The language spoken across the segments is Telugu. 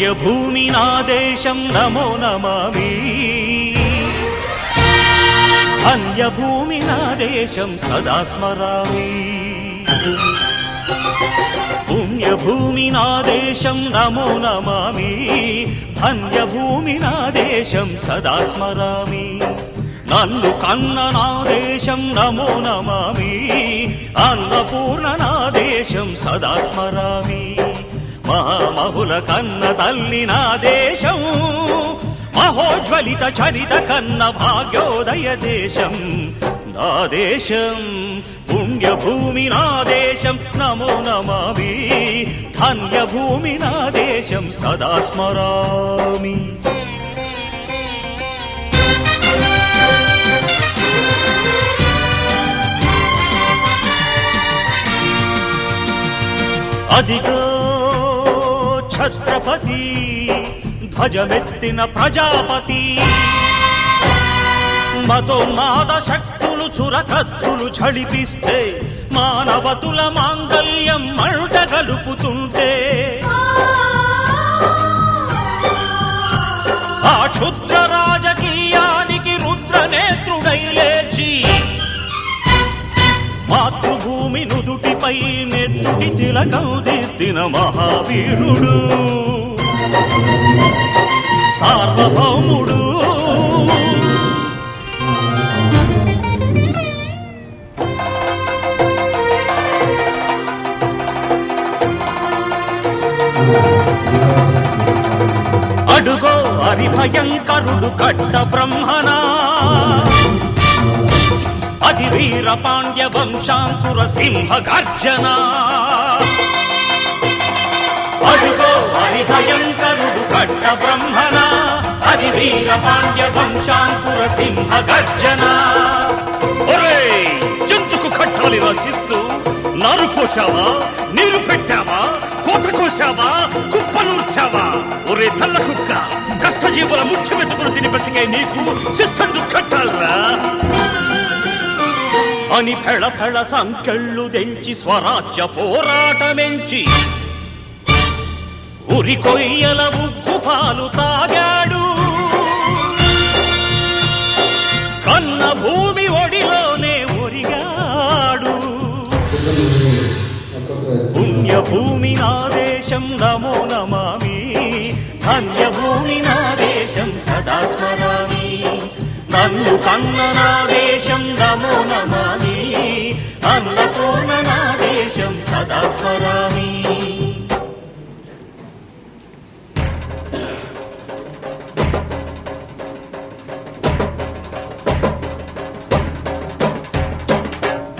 పుణ్యభూమి నా దేశం నమో నమామి ధన్యభూమి నా దేశం సదా స్మరామి పుణ్యభూమి నా దేశం నమో నమామి ధన్యభూమి నా దేశం సదా స్మరామి నన్ను కన్న నా దేశం నమో నమామి అన్నపూర్ణ నా దేశం సదా స్మరామి మహామహుల కన్న తల్లి నా దేశం మహోజ్వలిత చరిత కన్న భాగ్యోదయ దేశం నా దేశం పుణ్యభూమి నా దేశం నమో నమామి ధన్యభూమి నా దేశం సదా స్మరామి అదిగో ఛత్రపతి ధ్వజమెత్తిన ప్రజాపతి మతోన్మాద శక్తులు చురకత్తులు ఝళిపిస్తే మానవతుల మాంగల్యం మంట గలుపుతుంటే ఆ క్షుద్ర రాజకీయానికి రుద్రనేత్రుడై లేచి మాతృభూమి నుదుటిపై నెత్తుటి తిలకం దిద్దిన మహావీరుడు సార్వభౌముడు అడుగో హరిభయంకరుడు కట్ట బ్రహ్మనా అతి వీర పాండ్య వంశాంకుర సింహ గర్జన అడుగో హరిభయంకరుడు కట్ట బ్రహ్మణ అతి వీర పాండ్య వంశాంకుర సింహ గర్జన ఎందుకు కట్టాలి రచిస్తూ నారు పోసావా నీరు పెట్టావా కోత కోసావా కుప్పనూర్చావా ఒరే తల్ల కుక్క కష్టజీవుల ముఖ్య మెతుకులు తిని బతికే నీకు శిస్తందు కట్టాలరా అని ఫెళ ఫెళ సంకెళ్ళు దెంచి స్వరాజ్య పోరాటమెంచి ఉరి కొయ్యల ఉగ్గు పాలు తాగాడు కన్న భూమి ఒడిలోనే ఒరిగాడు పుణ్యభూమి నా దేశం నమో నమామి ధన్యభూమి నా దేశం సదా స్మరామి నన్ను కన్న నా దేశం నమో నమామి అన్నపూర్ణ నా దేశం సదా స్మరామి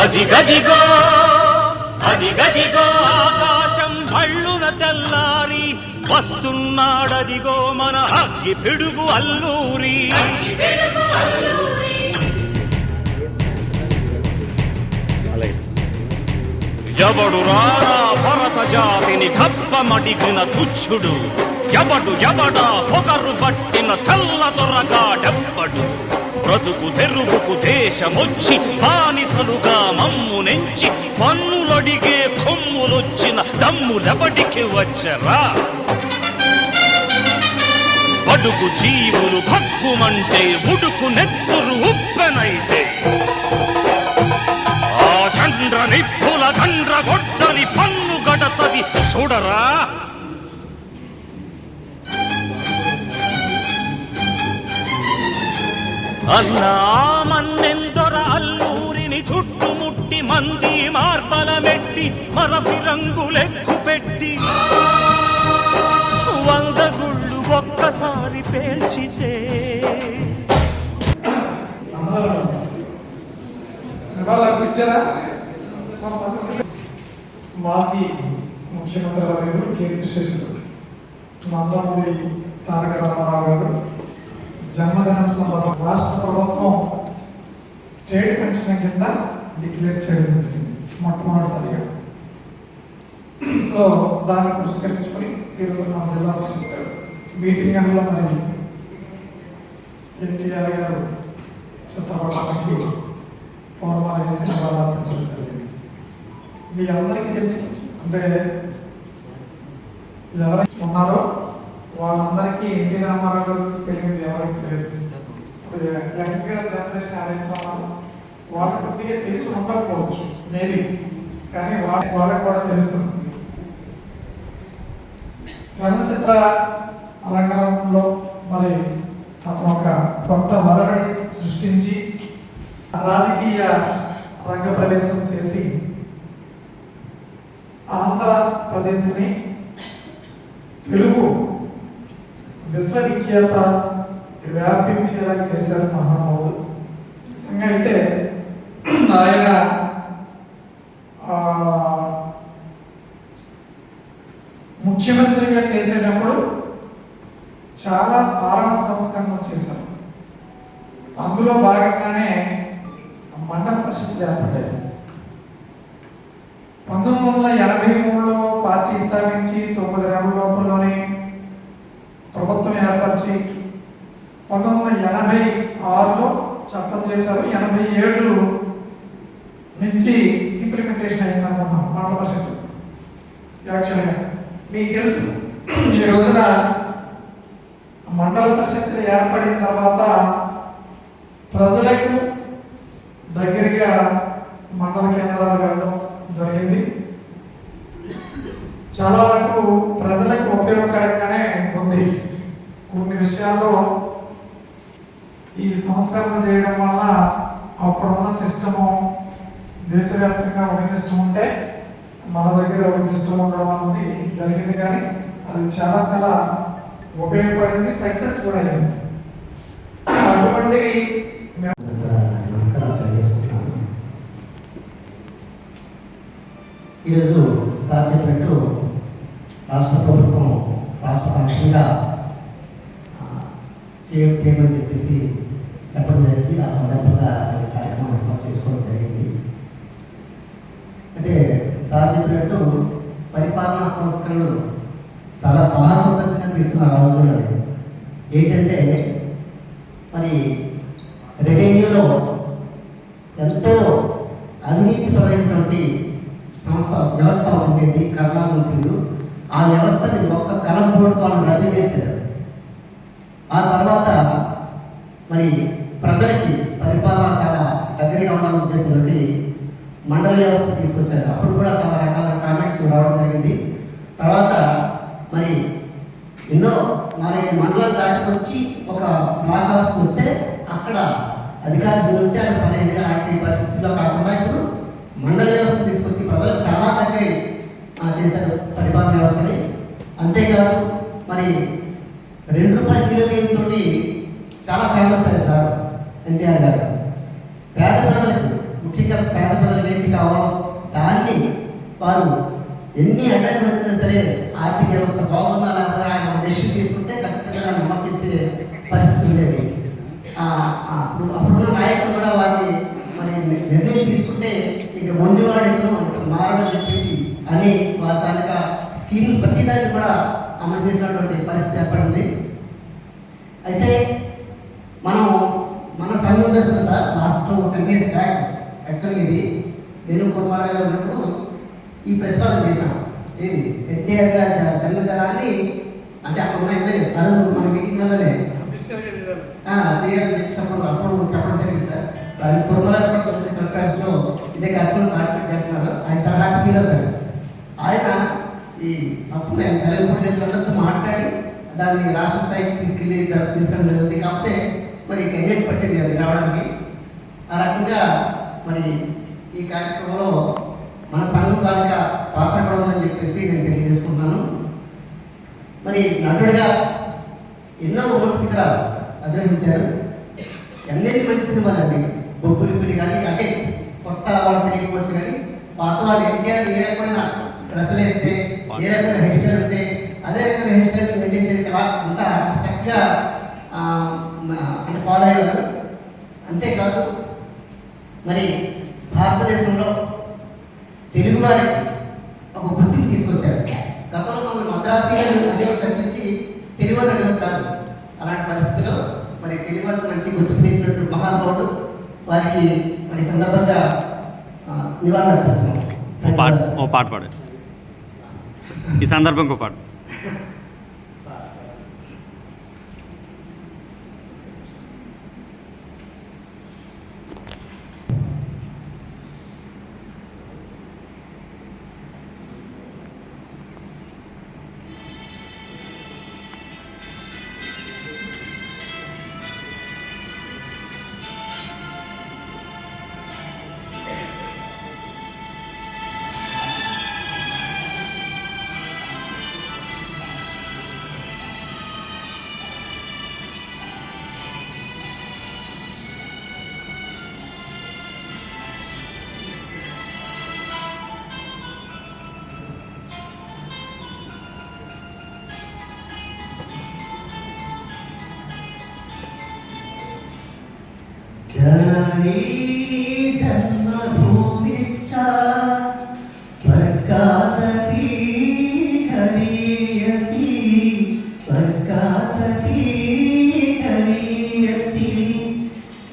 అదిగదిగో అదిగదిగో ఆకాశం భళ్ళున తెల్లారి వస్తున్నాడదిగో మన అగ్గి పిడుగు అల్లూరి ఎవడు రారా భరత జాతిని కప్పమడిగిన తుచ్చుడు ఎవడా పొగరు పట్టిన తెల్ల దొరగాడెవ్వడు బ్రతుకు తెరుగుకు దేశమొచ్చి బానిసలుగా మమ్ము నెంచి పన్నులడిగే కొమ్ములొచ్చిన దమ్ములెవడికి వచ్చరా బడుగు జీవులు భగ్గుమంటే ఉడుకు నెత్తురు ఉప్పెనైతే ఆ చంద్ర నిప్పుల గండ్ర గొడ్డలి పన్ను గడతది చూడరా అన్నా మన్నెందొర అల్లూరిని చుట్టుముట్టి మంది మార్బలమెట్టి మరఫి రంగులెక్కు పెట్టి 100 గుళ్ళు ఒక్కసారి పేల్చితే మాజీ ముఖ్యమంత్రి వర్యులు కీర్తిశేషులు నందమూరి తారక రామారావు గారు జన్మదినం సందర్భంగా రాష్ట్ర ప్రభుత్వం స్టేట్ పెన్షన్ కింద డిక్లేర్ చేయడం జరిగింది మొట్టమొదటిసారిగా. సో దాన్ని పురస్కరించుకొని ఈరోజు మన జిల్లా పరిషత్ మీటింగ్ అందులో మరి ఎన్టీఆర్ గారు చిత్రపటానికి పూర్వాలు వేసి నివాళులర్పించడం జరిగింది. మీ అందరికీ తెలిసి అంటే ఎవరైతే ఉన్నారో ఎన్టీ రామారావు గారి గురించి తెలియదు ఎవరికి లేదు. ఇప్పుడు యంగ్గా జనరేషన్ ఆడైతే వాళ్ళకి కొద్దిగా తెలిసి ఉండకపోవచ్చు మేబీ, కానీ వాళ్ళకి కూడా తెలుస్తుంది. చలనచిత్ర రంగంలో మరి అతను ఒక కొత్త వరవడి సృష్టించి రాజకీయ రంగ ప్రవేశం చేసి ఆంధ్రప్రదేశ్ని తెలుగు విశ్వవిఖ్యాత వ్యాపించేలా చేశారు మహానుభావుడు. నిజంగా అయితే ఆయన ముఖ్యమంత్రిగా చేసేటప్పుడు చాలా పాలనా సంస్కరణలు చేశారు. అందులో భాగంగానే మండల పరిషత్లు ఏర్పడ్డాయి. 1983లో పార్టీ స్థాపించి 9 నెలల లోపలలోనే ప్రభుత్వం ఏర్పరిచి 1986లో చట్టం చేశారు. 87 నుంచి ఇంప్లిమెంటేషన్ అయింది అనుకుంటాం మండల పరిషత్. యాక్చువల్గా మీకు తెలుసు, ఈ రోజున మండల పరిషత్తులు ఏర్పడిన తర్వాత ప్రజలకు దగ్గరగా మండల కేంద్రాలు వెళ్ళడం జరిగింది. చాలా వరకు ప్రజలకు ఉపయోగకరంగానే ఉంది. కొన్ని విషయాల్లో ఈ సంస్కరణ చేయడం వల్ల అప్పుడున్న సిస్టము దేశవ్యాప్తంగా ఒక సిస్టమ్ ఉంటే మన దగ్గర ఒక సిస్టమ్ ఉండడం అన్నది జరిగింది. కానీ అది చాలా చాలా ఉపయోగపడింది, సక్సెస్ కూడా అయింది. అటువంటి నమస్కారం తెలియజేసుకుంటున్నాను. ఈరోజు సార్ చెప్పినట్టు రాష్ట్ర ప్రభుత్వం రాష్ట్ర పక్షంగా చేయమని చెప్పేసి చెప్పడం జరిగింది. ఆ సందర్భంగా కార్యక్రమం ఏర్పాటు చేసుకోవడం జరిగింది. అయితే సార్ చెప్పినట్టు పరిపాలనా సంస్కరణలు చాలా సాహసోపేతంగా తీసుకున్నారు ఆ రోజుల్లో. ఏంటంటే మరి రెవెన్యూలో ఎంతో అవినీతిపరమైనటువంటి వ్యవస్థ ఉండేది కర్ణాలంశీలు. ఆ వ్యవస్థని ఒక్క కలంపోటుతో వాళ్ళు రద్దు చేశారు. ఆ తర్వాత మరి ప్రజలకి పరిపాలన చాలా దగ్గరగా ఉండాలని ఉద్దేశంతో మండల వ్యవస్థ తీసుకొచ్చారు. అప్పుడు కూడా చాలా రకాల కామెంట్స్ రావడం జరిగింది. తర్వాత మరి ఎన్నో 4-5 మండలాలు దాటుకొచ్చి ఒక బ్లాక్ ఆఫీస్కి వస్తే అక్కడ అధికారులు ఉంటే అది పని అలాంటి పరిస్థితుల్లో కాకుండా ఇప్పుడు మండల వ్యవస్థ తీసుకొచ్చి ప్రజలకు చాలా దగ్గర చేశారు పరిపాలన వ్యవస్థని. అంతేకాదు మరి ₹2 కిలో బియ్యంతో చాలా ఫేమస్ అయ్యారు సార్ ఎన్టీఆర్ గారు. పేద ప్రజలకు, ముఖ్యంగా పేద ప్రజలకు ఏంటి కావాలో దాన్ని వారు ఎన్ని అడ్డంకులు వచ్చినా సరే ఆర్థిక వ్యవస్థ బాగుందా లేకపోతే ఆయన డెసిషన్ తీసుకుంటే ఖచ్చితంగా దాన్ని అమలు చేసే పరిస్థితి ఉండేది. అప్పుడున్న నాయకులు కూడా వారిని మరి నిర్ణయం తీసుకుంటే ఇక మొండివాడు ఇక్కడ మారడం చెప్పేసి అని వారి తాలూక స్కీమ్ ప్రతిదాన్ని కూడా అమలు చేసినటువంటి పరిస్థితి ఏర్పడింది. అయితే మనం మన సంఘం తరఫున సార్ లాస్ట్ 10 years బ్యాక్ యాక్చువల్గా ఇది నేను కుర్మారావు ఉన్నప్పుడు ఈ ప్రతిపాదన చేశాను. ఏది ఎన్టీఆర్ గారి జన్మదినాన్ని అంటే అక్కడ ఉన్న ఎమ్మెల్యేస్ ఆ రోజు మన మీటింగ్ వల్లనే చేయాలని చెప్పేసినప్పుడు అప్పుడు చెప్పడం జరిగింది సార్. దాని కుర్మరావు కూడా కొంచెం కాన్ఫరెన్స్లో ఇదే కార్యక్రమం పార్టిసిపేట్ చేస్తున్నారు. ఆయన చాలా హ్యాపీ ఫీల్ అవుతారు. ఆయన ఈ అప్పుడు ఆయన కలగపూడి దగ్గర మాట్లాడి దాన్ని రాష్ట్ర స్థాయికి తీసుకెళ్ళడం జరిగింది. కాకపోతే మరి 10 years పట్టింది అది రావడానికి. ఆ రకంగా మరి ఈ కార్యక్రమంలో మన సంఘం తాలూకా పాత్ర కూడా ఉందని చెప్పేసి నేను తెలియజేసుకుంటున్నాను. మరి నటుడిగా ఎన్నో ఉన్నత శిఖరాలు అధిరోహించారు. ఎన్నెన్ని మంచి సినిమాలు అండి, బొబ్బులిపులి కానీ అంటే కొత్త వాళ్ళు తెలియకపోవచ్చు కానీ పాత వాళ్ళు ఎన్టీఆర్ ఏ రకమైన డ్రెస్సులు వేస్తే ఏ రకమైన హెయిర్ స్టైల్ ఉంటే అదే రకమైన హెయిర్ స్టైల్ మెయింటైన్ చేయడం అలా అంతా చక్కగా అంటే ఫాలో అయ్యారు. అంతేకాదు మరి భారతదేశంలో తెలుగు వారికి ఒక గుర్తింపు తీసుకొచ్చారు. గతంలో మమ్మల్ని మద్రాసీలు అనేవి తప్పించి తెలుగు వారు అనేవి కాదు. అలాంటి పరిస్థితిలో మరి తెలుగు వారికి మంచి గుర్తింపు తెచ్చినటువంటి మహానుభావుడు వారికి మరి సందర్భంగా నివాళులు అర్పిస్తున్నాం. ఓ పాట పాడు ఈ సందర్భంగా పాడు. हरी जन्मभूमिश्च स्वर्गादपि हरीयसी स्वर्गादपि हरीयसी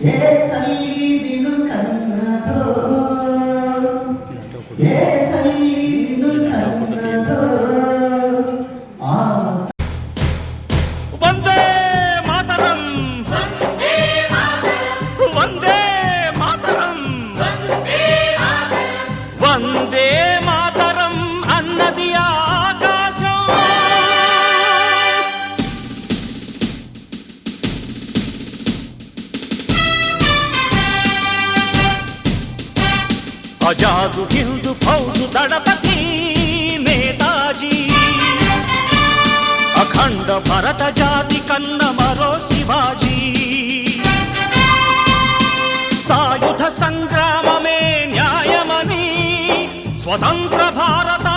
ये तल्ली निनु कन्नदो ये तल्ली निनु कन्नदो आ వందే మాతరం వందే మాతరం వందే మాతరం అన్నది ఆకాశం. ఆజాదు హిందూ ఫౌజు దళపతి నేతాజీ అఖండ భరత జాతి కన్న మరో శివాజీ సాయుధ సంగ్రామమే న్యాయమని స్వతంత్ర భారత